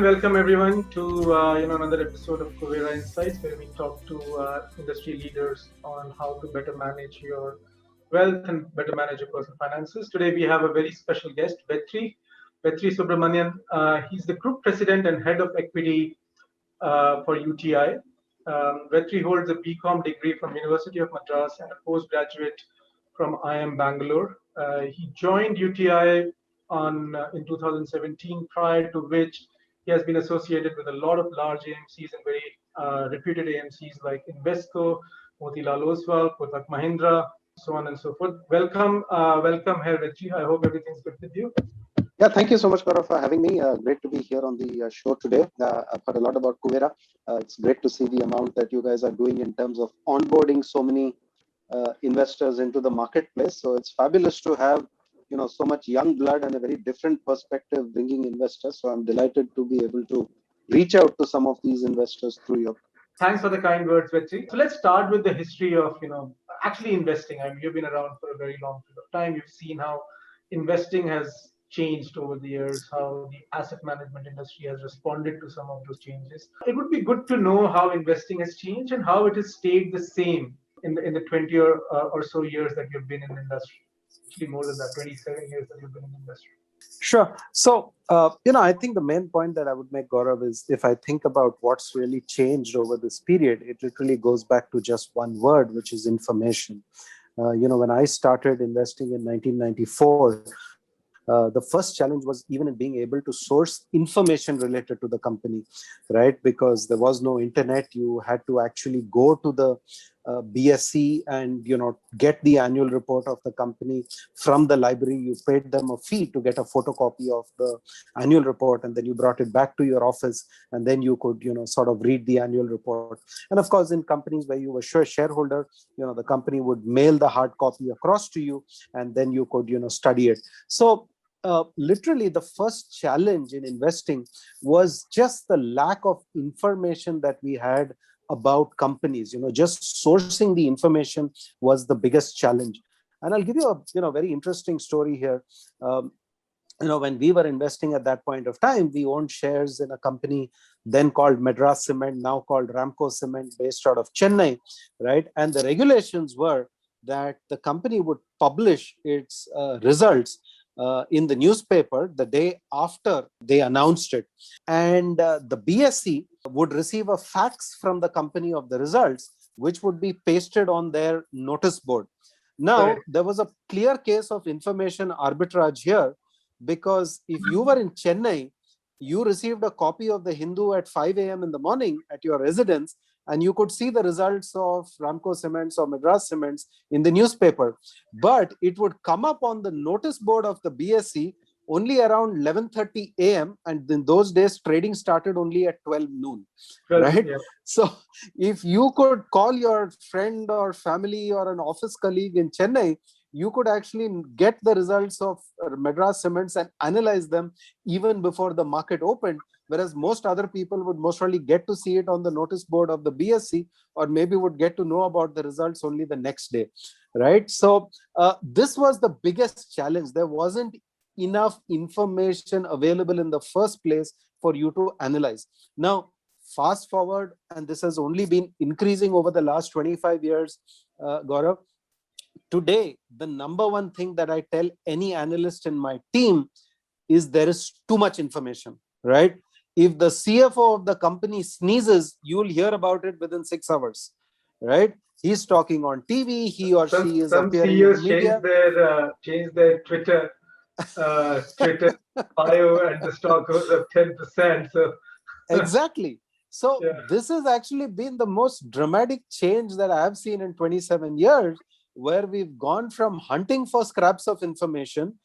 welcome everyone to another episode of Kuvera Insights, where we talk to industry leaders on how to better manage your wealth and better manage your personal finances. Today we have a very special guest, Vetri Subramaniam. He's the group president and head of equity for UTI. Vetri holds a BCom degree from University of Madras and a postgraduate from IIM Bangalore. He joined UTI in 2017, prior to which he has been associated with a lot of large AMCs and very reputed AMCs like Invesco, Motilal Oswal, Kotak Mahindra, so on and so forth. Welcome here, Vetri. I hope everything's good with you. Yeah, thank you so much, Gaurav, for having me. Great to be here on the show today. I've heard a lot about Kuvera. It's great to see the amount that you guys are doing in terms of onboarding so many investors into the marketplace. So it's fabulous to have so much young blood and a very different perspective bringing investors. So I'm delighted to be able to reach out to some of these investors through you. Thanks for the kind words, Vetri. So let's start with the history of actually investing. I mean, you've been around for a very long period of time. You've seen how investing has changed over the years, how the asset management industry has responded to some of those changes. It would be good to know how investing has changed and how it has stayed the same in the 20 or so years that you've been in the industry. Actually, more than that, 27 years that you've been in the industry. Sure. So, I think the main point that I would make, Gaurav, is if I think about what's really changed over this period, it literally goes back to just one word, which is information. When I started investing in 1994, the first challenge was even in being able to source information related to the company, right? Because there was no internet. You had to actually go to the BSc and get the annual report of the company from the library. You paid them a fee to get a photocopy of the annual report, and then you brought it back to your office, and then you could sort of read the annual report. And of course, in companies where you were shareholder, the company would mail the hard copy across to you, and then you could study it. So literally the first challenge in investing was just the lack of information that we had about companies. Just sourcing the information was the biggest challenge. And I'll give you a very interesting story here. When we were investing at that point of time, we owned shares in a company then called Madras Cement, now called Ramco Cement, based out of Chennai, right? And the regulations were that the company would publish its results in the newspaper the day after they announced it. And the BSc would receive a fax from the company of the results, which would be pasted on their notice board. Now, there was a clear case of information arbitrage here, because if you were in Chennai, you received a copy of the Hindu at 5 a.m. in the morning at your residence, and you could see the results of Ramco Cements or Madras Cements in the newspaper. But it would come up on the notice board of the BSc only around 11:30 a.m. And in those days, trading started only at 12 noon, right? Yeah. So if you could call your friend or family or an office colleague in Chennai, you could actually get the results of Madras Cements and analyze them even before the market opened. Whereas most other people would most probably get to see it on the notice board of the BSc, or maybe would get to know about the results only the next day, right? So this was the biggest challenge. There wasn't enough information available in the first place for you to analyze. Now, fast forward, and this has only been increasing over the last 25 years, Gaurav. Today, the number one thing that I tell any analyst in my team is there is too much information, right? If the CFO of the company sneezes, you'll hear about it within 6 hours, right? He's talking on TV, he or she is appearing in media. Change their Twitter bio, and the stock goes up 10%. So exactly. So this has actually been the most dramatic change that I have seen in 27 years, where we've gone from hunting for scraps of information,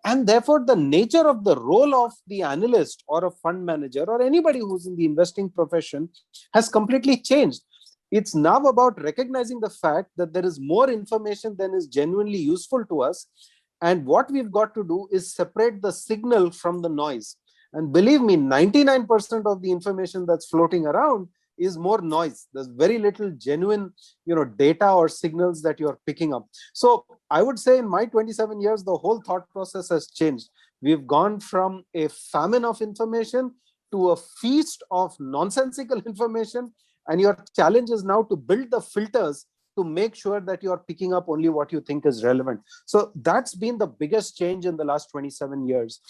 and therefore the nature of the role of the analyst or a fund manager or anybody who's in the investing profession has completely changed. It's now about recognizing the fact that there is more information than is genuinely useful to us. And what we've got to do is separate the signal from the noise. And believe me, 99% of the information that's floating around is more noise. There's very little genuine, data or signals that you're picking up. So I would say in my 27 years, the whole thought process has changed. We've gone from a famine of information to a feast of nonsensical information, and your challenge is now to build the filters to make sure that you're picking up only what you think is relevant. So that's been the biggest change in the last 27 years.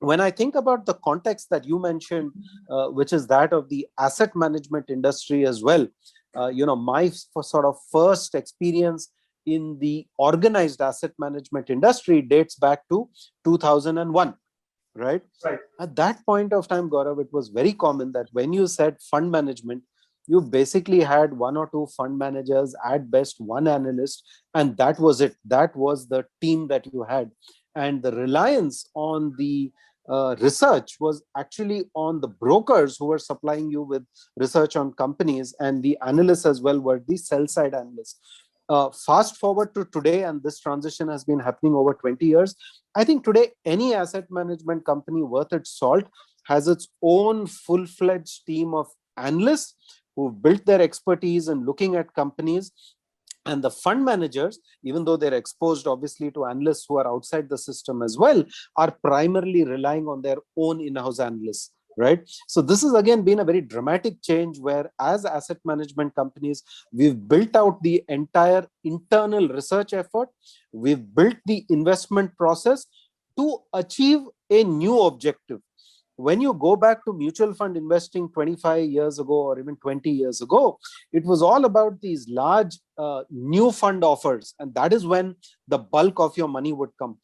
When I think about the context that you mentioned, which is that of the asset management industry as well, my sort of first experience in the organized asset management industry dates back to 2001, right? Right. At that point of time, Gaurav, it was very common that when you said fund management, you basically had one or two fund managers, at best one analyst, and that was it. That was the team that you had. And the reliance on the research was actually on the brokers who were supplying you with research on companies, and the analysts as well were the sell side analysts. Fast forward to today, and this transition has been happening over 20 years. I think today any asset management company worth its salt has its own full-fledged team of analysts who've built their expertise in looking at companies. And the fund managers, even though they're exposed obviously to analysts who are outside the system as well, are primarily relying on their own in-house analysts, right? So this has again been a very dramatic change where, as asset management companies, we've built out the entire internal research effort. We've built the investment process to achieve a new objective. When you go back to mutual fund investing 25 years ago or even 20 years ago, it was all about these large new fund offers, and that is when the bulk of your money would come.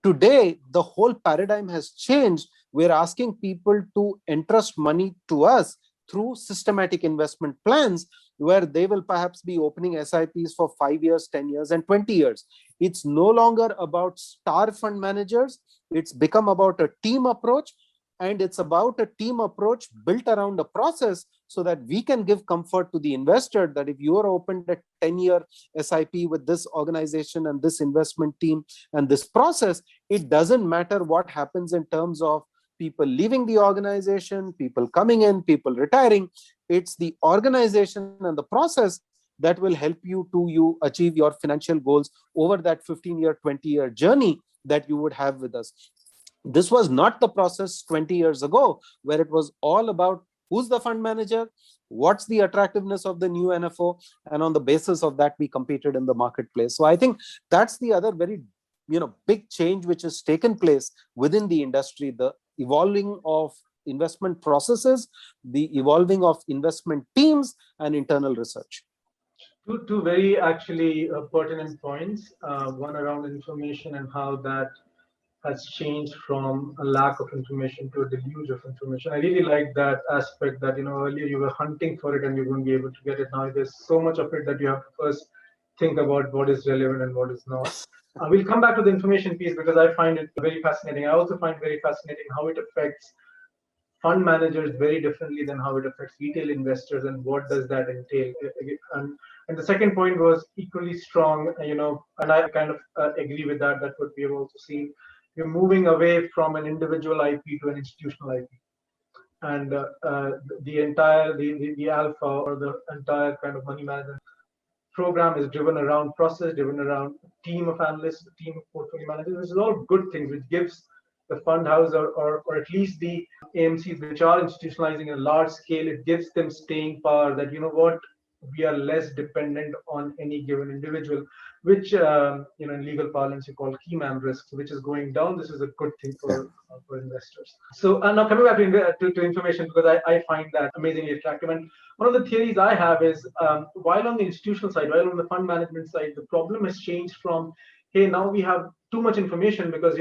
Today, the whole paradigm has changed. We're asking people to entrust money to us through systematic investment plans, where they will perhaps be opening SIPs for 5 years, 10 years, and 20 years. It's no longer about star fund managers. It's become about a team approach, and it's about a team approach built around a process so that we can give comfort to the investor that if you are opened a 10-year SIP with this organization and this investment team and this process, it doesn't matter what happens in terms of people leaving the organization, people coming in, people retiring. It's the organization and the process that will help you achieve your financial goals over that 15-year, 20-year journey that you would have with us. This was not the process 20 years ago, where it was all about who's the fund manager, what's the attractiveness of the new NFO, and on the basis of that, we competed in the marketplace. So I think that's the other very big change which has taken place within the industry, the evolving of investment processes, the evolving of investment teams, and internal research. Two very actually pertinent points. One around information and how that has changed from a lack of information to a deluge of information. I really like that aspect that, earlier you were hunting for it and you wouldn't be able to get it. Now there's so much of it that you have to first think about what is relevant and what is not. We'll come back to the information piece because I find it very fascinating. I also find very fascinating how it affects fund managers very differently than how it affects retail investors and what does that entail. And the second point was equally strong, and I kind of agree with that. That's what we have also seen. You're moving away from an individual IP to an institutional IP, and the entire the alpha or the entire kind of money management program is driven around process, driven around a team of analysts, a team of portfolio managers, which is all good things, which gives the fund house or at least the AMCs which are institutionalizing a large scale, it gives them staying power that, what, we are less dependent on any given individual, which, in legal parlance, you call key man risks, which is going down. This is a good thing for investors. So now coming back to information, because I find that amazingly attractive. And one of the theories I have is, while on the institutional side, while on the fund management side, the problem has changed from, hey, now we have too much information because,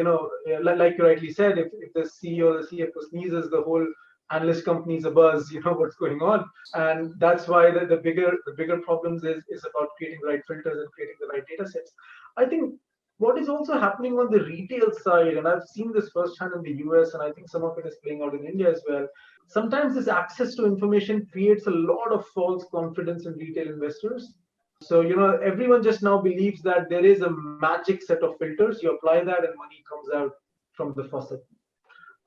like you rightly said, if the CEO or the CFO sneezes, the whole analyst company is a buzz, what's going on. And that's why the bigger problems is about creating the right filters and creating the right data sets. I think what is also happening on the retail side, and I've seen this firsthand in the US, and I think some of it is playing out in India as well. Sometimes this access to information creates a lot of false confidence in retail investors. So, everyone just now believes that there is a magic set of filters. You apply that and money comes out from the faucet.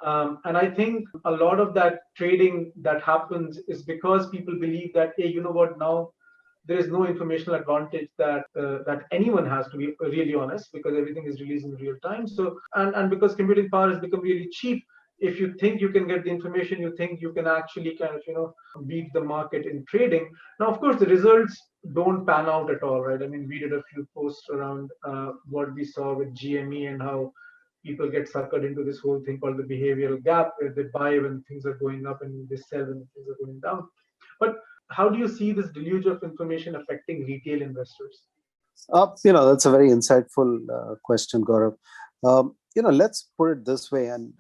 And I think a lot of that trading that happens is because people believe that, hey, you know what, now there is no informational advantage that anyone has, to be really honest, because everything is released in real time. So, and because computing power has become really cheap, if you think you can get the information, you think you can actually kind of, beat the market in trading. Now, of course, the results don't pan out at all, right? I mean, we did a few posts around what we saw with GME and how people get suckered into this whole thing called the behavioral gap, where they buy when things are going up and they sell when things are going down. But how do you see this deluge of information affecting retail investors? That's a very insightful question, Gaurav. Let's put it this way. And,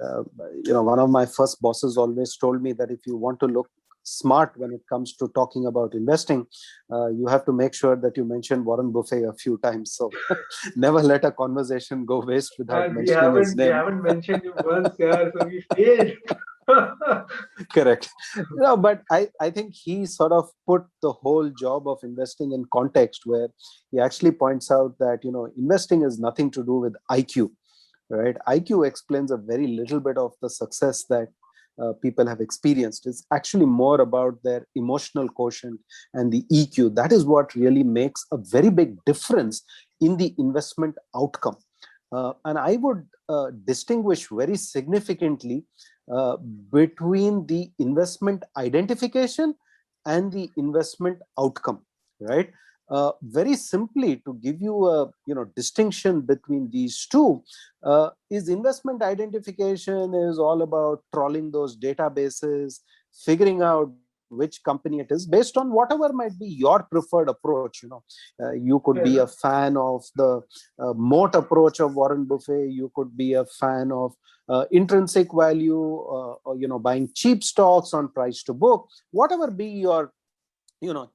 one of my first bosses always told me that if you want to look smart when it comes to talking about investing, you have to make sure that you mention Warren Buffett a few times. So never let a conversation go waste without And we mentioning his haven't we name. haven't mentioned you once, yeah, so we failed. Correct. But I think he sort of put the whole job of investing in context, where he actually points out that, investing is nothing to do with IQ, right? IQ explains a very little bit of the success that people have experienced. It's actually more about their emotional quotient and the EQ. That is what really makes a very big difference in the investment outcome. And I would distinguish very significantly uh, between the investment identification and the investment outcome, right? Very simply, to give you a distinction between these two, is investment identification is all about trawling those databases, figuring out which company it is based on whatever might be your preferred approach. You could be a Yeah. fan of the moat approach of Warren Buffett. You could be a fan of intrinsic value, or buying cheap stocks on price to book. Whatever be your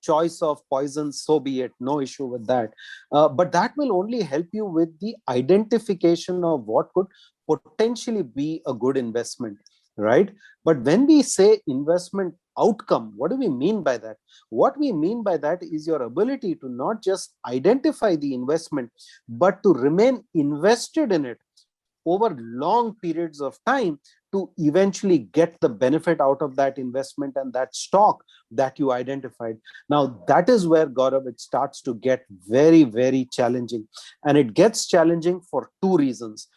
choice of poison, so be it, no issue with that. But that will only help you with the identification of what could potentially be a good investment, right? But when we say investment outcome, what do we mean by that? What we mean by that is your ability to not just identify the investment, but to remain invested in it over long periods of time, to eventually get the benefit out of that investment and that stock that you identified. Now, that is where, Gaurav, it starts to get very, very challenging. And it gets challenging for two reasons.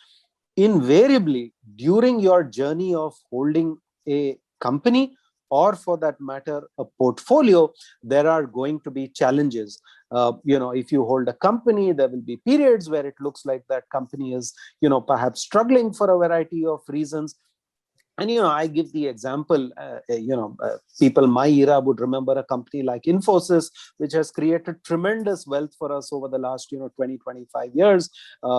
Invariably, during your journey of holding a company, or for that matter, a portfolio, there are going to be challenges. If you hold a company, there will be periods where it looks like that company is, perhaps struggling for a variety of reasons. And I give the example, people my era would remember a company like Infosys, which has created tremendous wealth for us over the last 20, 25 years.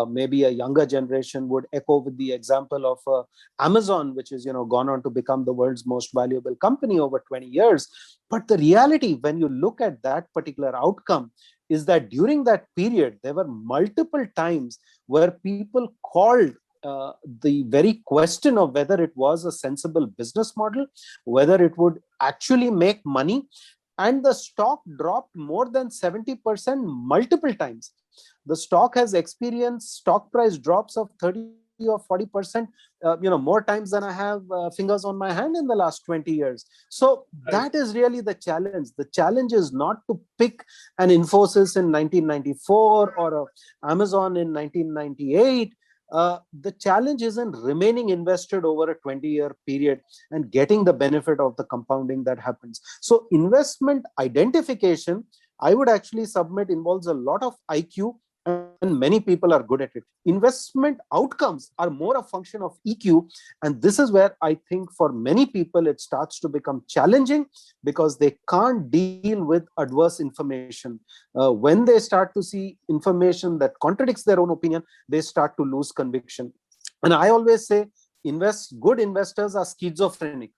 Maybe a younger generation would echo with the example of Amazon, which is gone on to become the world's most valuable company over 20 years. But the reality, when you look at that particular outcome, is that during that period there were multiple times where people called the very question of whether it was a sensible business model, whether it would actually make money. And the stock dropped more than 70% multiple times. The stock has experienced stock price drops of 30 or 40%, more times than I have fingers on my hand in the last 20 years. So Right. that is really the challenge. The challenge is not to pick an Infosys in 1994 or a Amazon in 1998. The challenge is in remaining invested over a 20-year period and getting the benefit of the compounding that happens. So investment identification, I would actually submit, involves a lot of IQ, and many people are good at it. Investment outcomes are more a function of EQ. And this is where I think for many people it starts to become challenging, because they can't deal with adverse information. When they start to see information that contradicts their own opinion, they start to lose conviction. And I always say, good investors are schizophrenic.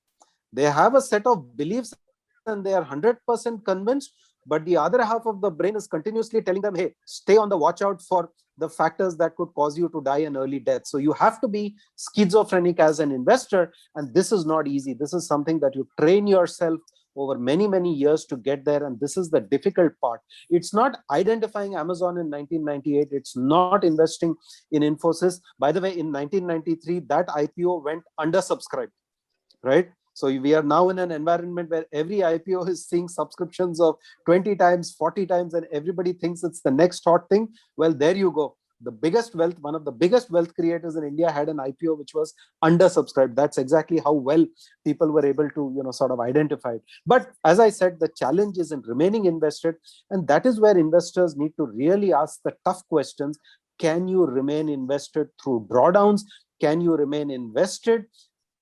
They have a set of beliefs and they are 100% convinced, but the other half of the brain is continuously telling them, hey, stay on the watch out for the factors that could cause you to die an early death. So you have to be schizophrenic as an investor, and this is not easy. This is something that you train yourself over many, many years to get there, and this is the difficult part. It's not identifying Amazon in 1998. It's not investing in Infosys. By the way, in 1993, that IPO went undersubscribed, right? So we are now in an environment where every IPO is seeing subscriptions of 20 times, 40 times, and everybody thinks it's the next hot thing. Well, there you go. one of the biggest wealth creators in India had an IPO which was undersubscribed. That's exactly how well people were able to, sort of identify it. But as I said, the challenge is in remaining invested. And that is where investors need to really ask the tough questions. Can you remain invested through drawdowns? Can you remain invested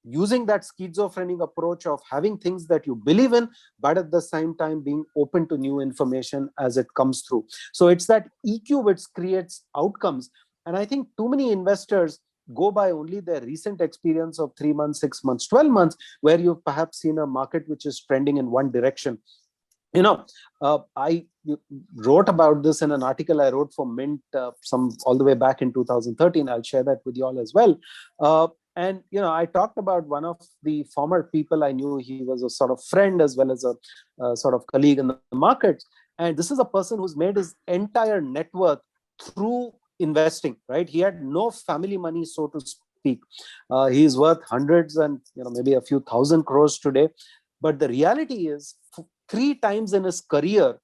using that schizophrenic approach of having things that you believe in, but at the same time being open to new information as it comes through? So it's that EQ which creates outcomes. And I think too many investors go by only their recent experience of 3 months, 6 months, 12 months, where you've perhaps seen a market which is trending in one direction. I wrote about this in an article I wrote for Mint some all the way back in 2013. I'll share that with you all as well. And I talked about one of the former people I knew. He was a sort of friend as well as a sort of colleague in the markets. And this is a person who's made his entire net worth through investing, right? He had no family money, so to speak. He's worth hundreds and maybe a few thousand crores today. But the reality is, 3 times in his career,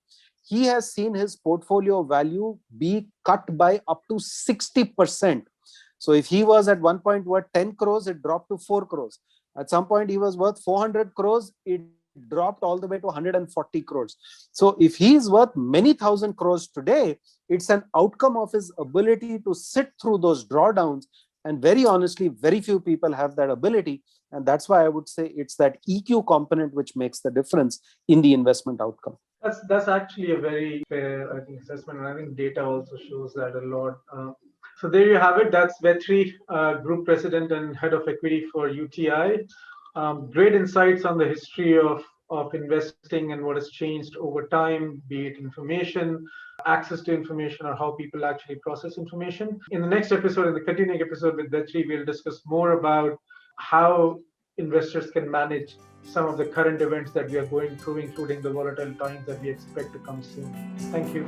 he has seen his portfolio value be cut by up to 60%. So if he was at one point worth 10 crores, it dropped to 4 crores. At some point, he was worth 400 crores, it dropped all the way to 140 crores. So if he is worth many thousand crores today, it's an outcome of his ability to sit through those drawdowns. And very honestly, very few people have that ability. And that's why I would say it's that EQ component which makes the difference in the investment outcome. That's actually a very fair, I think, assessment, and I think data also shows that a lot. So there you have it. That's Vetri, Group President and Head of Equity for UTI. Great insights on the history of investing and what has changed over time, be it information, access to information, or how people actually process information. In the next episode, in the continuing episode with Vetri, we'll discuss more about how investors can manage some of the current events that we are going through, including the volatile times that we expect to come soon. Thank you.